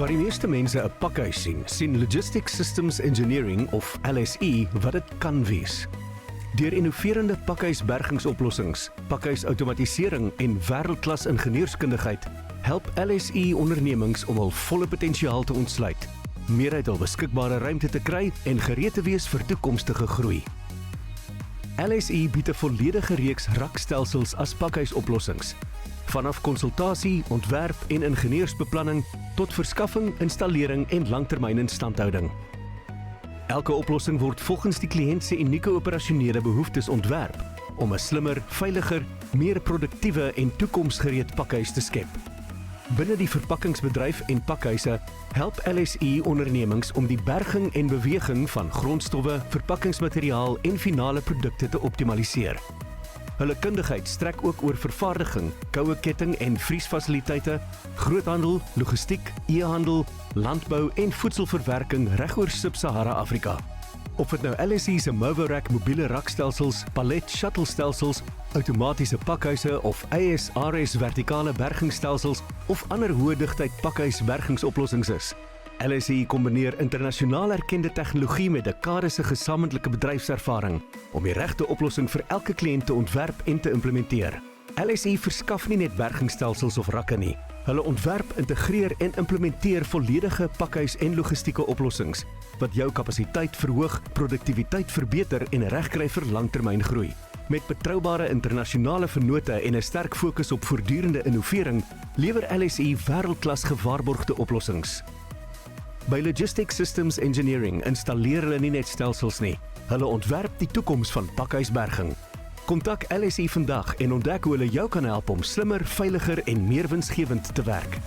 Waar die meeste mense 'n pakhuis sien Logistics Systems Engineering of LSE wat dit kan wees. Deur innoverende pakhuisbergingsoplossings, pakhuisautomatisering en wêreldklas ingenieurskundigheid help LSE ondernemings om hul volle potensiaal te ontsluit, meer uit hul beskikbare ruimte te kry en gereed te wees vir toekomstige groei. LSE bied 'n volledige reeks rakstelsels as pakhuisoplossings, vanaf konsultasie, ontwerp en ingenieursbeplanning tot verskaffing, installering en langtermyn-instandhouding. Elke oplossing word volgens die kliënt se unieke operasionele behoeftes ontwerp om 'n slimmer, veiliger, meer produktiewe en toekomsgereed pakhuis te skep. Binne die verpakkingsbedryf en pakhuise help LSE ondernemings om die berging en beweging van grondstowwe, verpakkingsmateriaal en finale produkte te optimaliseer. Hulle kundigheid strek ook oor vervaardiging, koue ketting en vriesfasiliteite, groothandel, logistiek, e-handel, landbou en voedselverwerking regoor Sub-Sahara Afrika. Of dit nou LSE se MovoRack mobiele rakstelsels, pallet shuttlestelsels, outomatiese pakhuise of AS/RS vertikale bergingsstelsels of ander hoë digtheid pakhuisbergingsoplossings is. LSE kombineer internasionaal erkende tegnologie met dekades se gesamentlike bedryfservaring om die regte oplossing vir elke kliënt te ontwerp en te implementeer. LSE verskaf nie net bergingsstelsels of rakke nie. Hulle ontwerp, integreer en implementeer volledige pakhuis- en logistieke oplossings wat jou kapasiteit verhoog, produktiwiteit verbeter en regkry vir langtermyngroei. Met betroubare internasionale vennote en 'n sterk fokus op voortdurende innovering, lewer LSE wêreldklas gewaarborgde oplossings. By Logistics Systems Engineering installeer hulle nie net stelsels nie, hulle ontwerp die toekoms van pakhuisberging. Kontak LSE vandag en ontdek hoe hulle jou kan help om slimmer, veiliger en meer winsgewend te werk.